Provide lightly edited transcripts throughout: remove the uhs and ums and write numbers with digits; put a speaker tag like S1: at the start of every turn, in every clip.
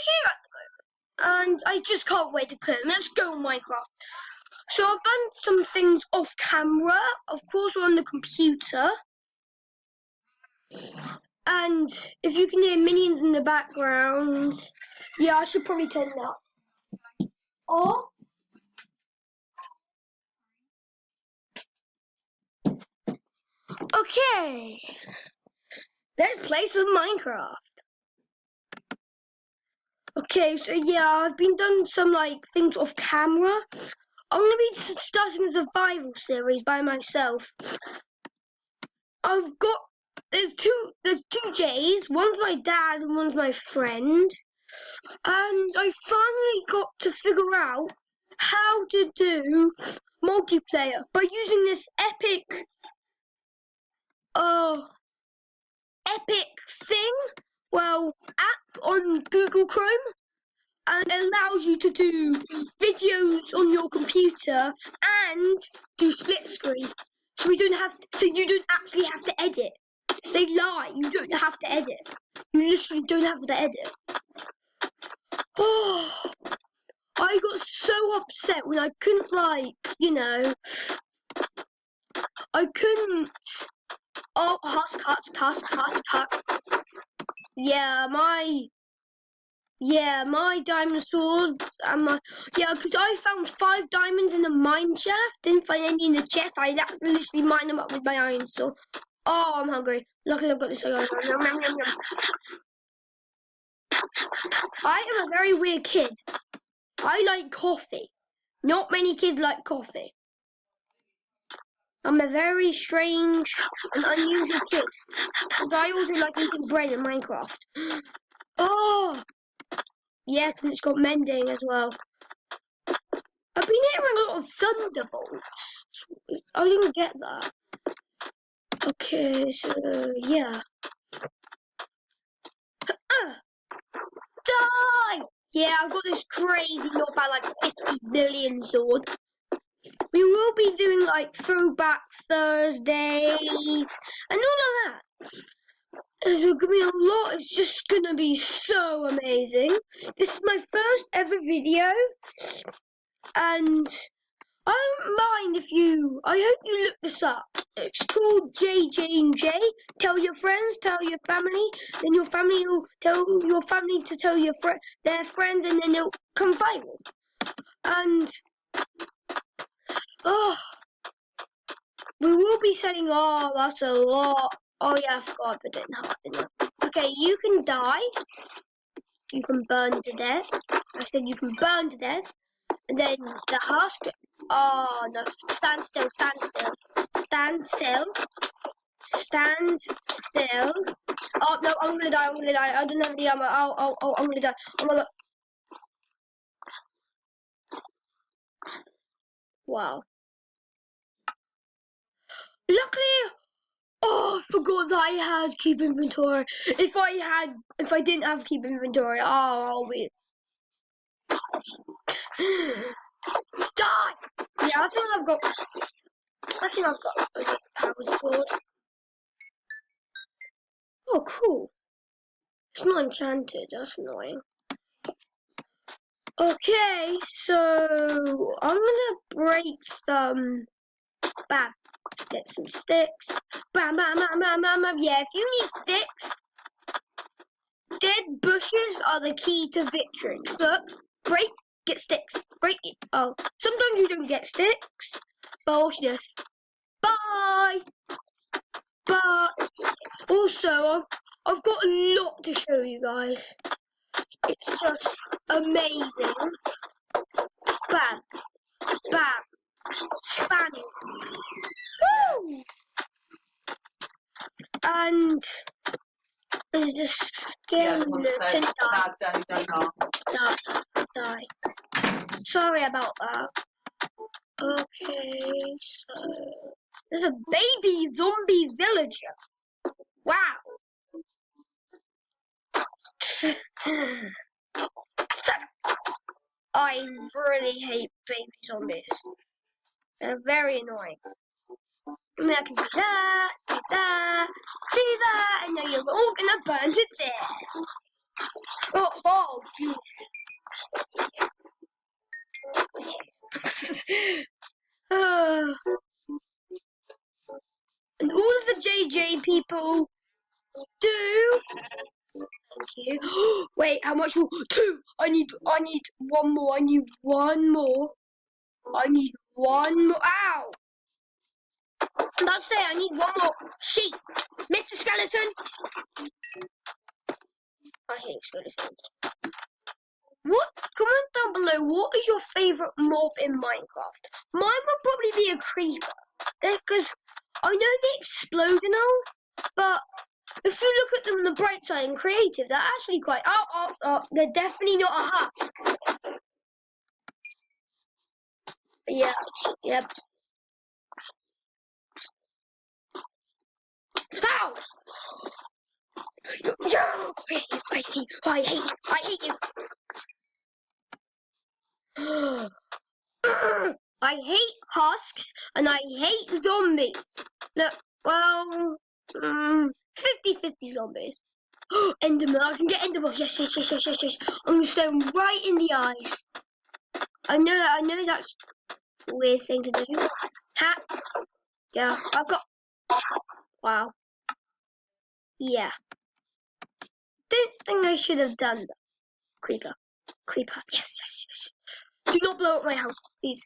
S1: here at the moment, and I just can't wait to play. Let's go Minecraft. So I've done some things off camera. Of course, we're on the computer. And if you can hear minions in the background, yeah, I should probably turn it up. Or okay, let's play some Minecraft. Okay, so yeah, I've been done some things off camera. I'm gonna be starting a survival series by myself. There's two J's. One's my dad and one's my friend. And I finally got to figure out how to do multiplayer by using this epic thing, app on Google Chrome, and it allows you to do videos on your computer and do split screen. So you don't actually have to edit. They lie, you don't have to edit. You literally don't have to edit. Oh, I got so upset when I couldn't I couldn't. Oh, cut. Yeah, my diamond sword and because I found 5 diamonds in the mine shaft, didn't find any in the chest. I literally mined them up with my iron sword. Oh, I'm hungry. Luckily I've got this. I am a very weird kid. I like coffee. Not many kids like coffee. I'm a very strange and unusual kid. But I also like eating bread in Minecraft. Oh! Yes, and it's got mending as well. I've been hearing a lot of thunderbolts. I didn't get that. Okay, so yeah. Die! Yeah, I've got this crazy, not bad, 50 million sword. We will be doing throwback Thursdays and all of that. There's gonna be a lot. It's just gonna be so amazing. This is my first ever video, and I don't mind if you. I hope you look this up. It's called JJ&J. Tell your friends, tell your family, then your family will tell your family to tell their friends, and then it'll come viral. And we will be selling. Oh, that's a lot. Oh yeah, I forgot, but didn't. Okay, you can die. You can burn to death. I said you can burn to death. And then the husk. Oh no! Stand still. Oh no! I'm gonna die. I don't have the ammo. Oh! I'm gonna die. Oh my god! Wow. Luckily. Oh, I forgot that I had keep inventory. If I didn't have keep inventory, I'll be. Die! Yeah, I think I've got a power sword. Oh, cool. It's not enchanted. That's annoying. Okay, so I'm gonna break some. Bam. Let's get some sticks. Bam, bam, bam, bam, bam, bam. Yeah, if you need sticks, dead bushes are the key to victory. Look, break, get sticks. Break it. Oh, sometimes you don't get sticks. Bullshit. Bye. But also, I've got a lot to show you guys. It's just amazing. Bam, bam, spanning. Woo! And there's this skeleton. Die. Sorry about that. Okay, so there's a baby zombie villager. Wow. So, I really hate baby zombies. They're very annoying. I mean, I can do that, and now you're all gonna burn to death. Oh, people do. Thank you. Wait, how much more? 2. I need one more. I need one more. I need one more. Ow! I'm about to say I need one more sheep. Mr. Skeleton. I hate skeletons. What? Comment down below. What is your favourite mob in Minecraft? Mine would probably be a creeper, because I know they explode and all, but if you look at them on the bright side and creative, they're actually quite. Oh! They're definitely not a husk. Yeah. Yep. Ow! I hate you. I hate husks and I hate zombies. Look, well, 50-50 zombies. Enderman, I can get Enderman. Yes. I'm gonna stare him right in the eyes. I know that's a weird thing to do. Ha! Yeah, I've got. Wow. Yeah. Don't think I should have done that. Creeper. Yes. Do not blow up my house, please.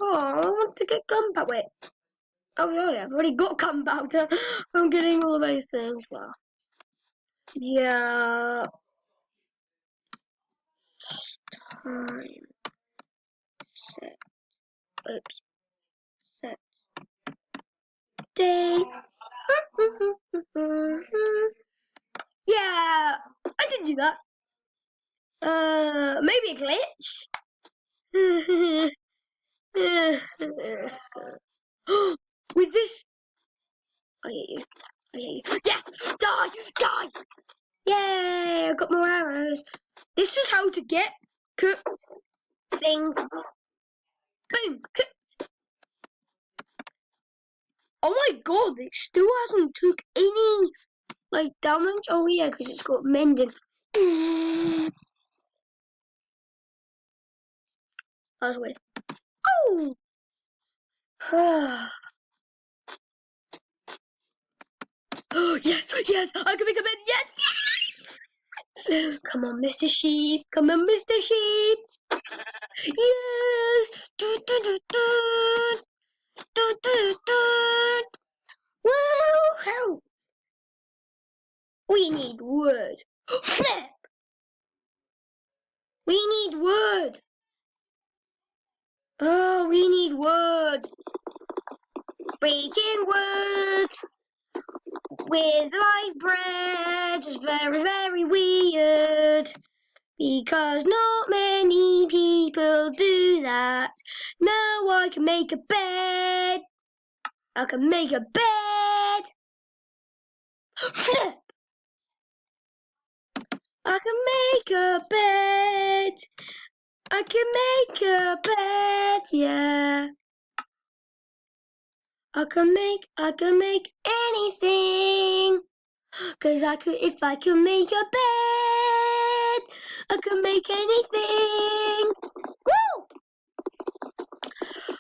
S1: Oh, I want to get gunpowder. Wait. Oh yeah, I've already got gunpowder. I'm getting all those things. Wow. Yeah. Time. Set. Oops. Set. Day. Yeah. I didn't do that. Maybe a glitch. With this. I hate you. Yes! Die! Yay! I got more arrows. This is how to get cooked things. Boom! Cooked. Oh my god, it still hasn't took any, like, damage. Oh yeah, because it's got mending. That was weird. Oh! Yes! I can make a bed. Yes! Come on, Mr. Sheep. Come on, Mr. Sheep. Yes! Wow! We need wood. Flip! We need wood. Oh, we need wood. Breaking wood with my bread is very, very weird. Because not many people do that. Now I can make a bed. I can make a bed. Flip! I can make a bed. I can make a bed, yeah. I can make anything. Cause if I can make a bed, I can make anything. Woo!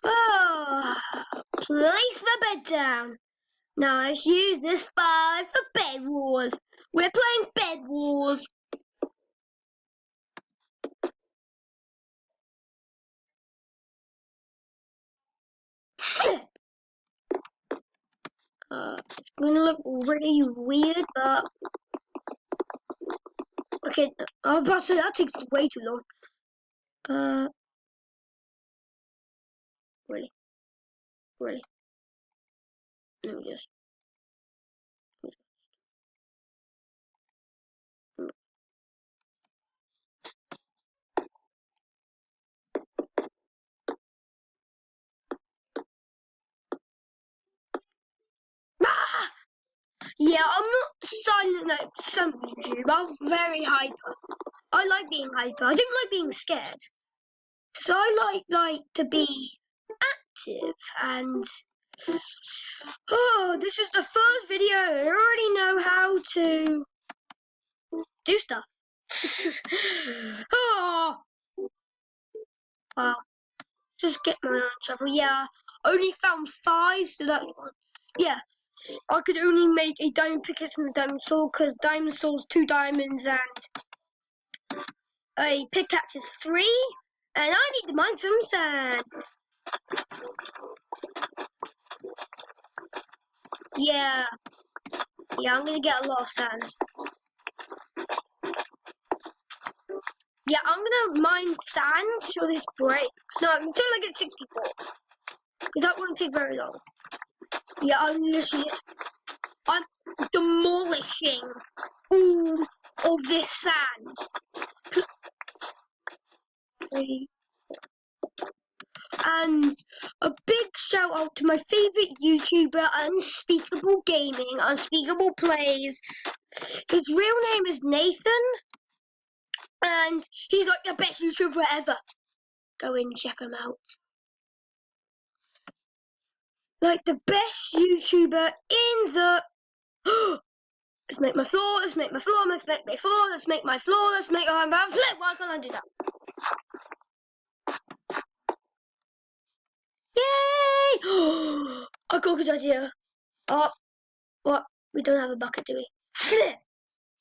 S1: Oh, place my bed down. Now let's use this 5 for Bed Wars. We're playing Bed Wars. Flip! It's gonna look really weird, but okay. I was about to say that takes way too long. Really. Let me just. Ah! Yeah, I'm not silent like some YouTube. I'm very hyper. I like being hyper. I don't like being scared. So I like to be active and oh, this is the first video. I already know how to do stuff. Oh, wow. Just get my own shovel. Yeah, only found 5, so that's one. Yeah, I could only make a diamond pickaxe and a diamond sword because diamond sword's 2 diamonds and a pickaxe is 3. And I need to mine some sand. Yeah, I'm gonna get a lot of sand. Yeah, I'm gonna mine sand till this breaks. No, until I get 64. Because that won't take very long. Yeah, I'm demolishing all of this sand. And a big shout out to my favourite YouTuber, Unspeakable Gaming, Unspeakable Plays. His real name is Nathan, and he's like the best YouTuber ever. Go and check him out. Like the best YouTuber in the... Let's make my floor, let's make my floor, let's make my floor, let's make my floor, let's make my flip. Why can't I do that? Yay! I got a good idea. Oh, what? We don't have a bucket, do we? Flip!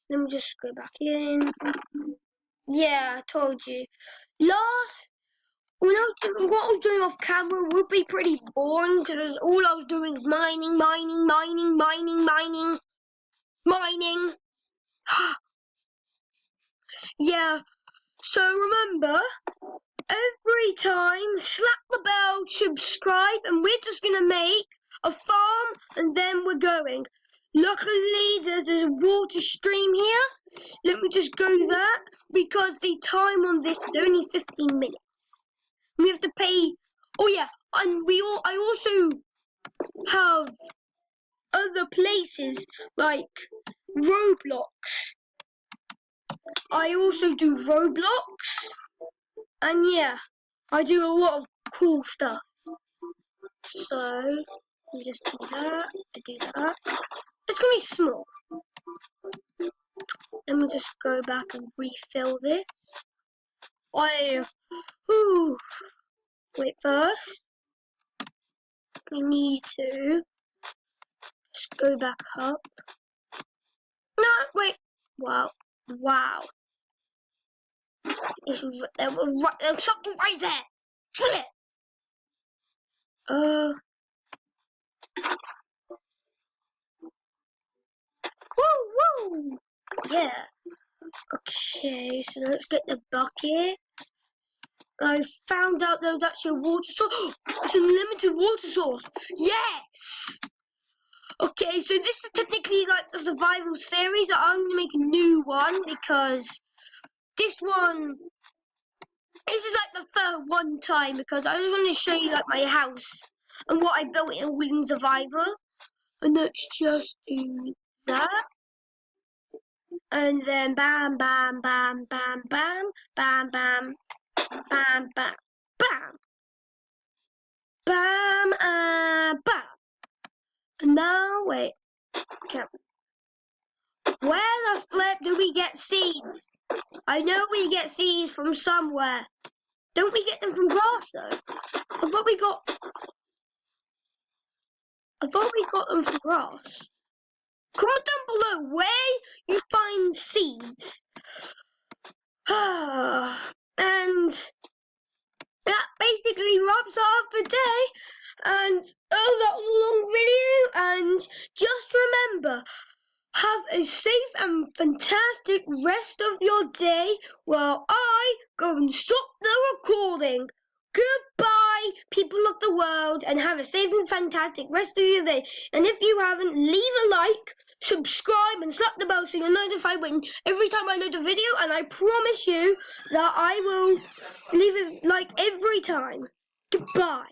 S1: Let me just go back in. Yeah, I told you. When what I was doing off camera would be pretty boring because all I was doing is mining. Yeah, so remember, every time, slap the bell, subscribe, and we're just going to make a farm, and then we're going. Luckily, there's a water stream here. Let me just go there, because the time on this is only 15 minutes. We have to pay, oh yeah, and I also have other places, like Roblox. I also do Roblox, and yeah, I do a lot of cool stuff. So, let me just do that, do that. It's gonna be small. Let me just go back and refill this. Wait, first, we need to just go back up. No, wait, wow. There was something right there. Flip. Woo! Yeah. Okay, so let's get the bucket. I found out there was actually a water source. It's an unlimited water source. Yes! Okay, so this is technically like the survival series. I'm going to make a new one because this is like the third one time because I just want to show you like my house and what I built in Win Survival. And let's just do that. And then bam, bam, bam, bam, bam, bam, bam, bam, bam, bam, bam, bam. And now, wait, okay. Where the flip do we get seeds? I know we get seeds from somewhere. Don't we get them from grass though? I thought we got them from grass. Comment down below where you find seeds. And that basically wraps up the day. And that was a long video. And just remember, have a safe and fantastic rest of your day while I go and stop the recording. Goodbye, people of the world, and have a safe and fantastic rest of your day. And if you haven't, leave a like, subscribe, and slap the bell so you're notified when every time I load a video. And I promise you that I will leave a like every time. Goodbye.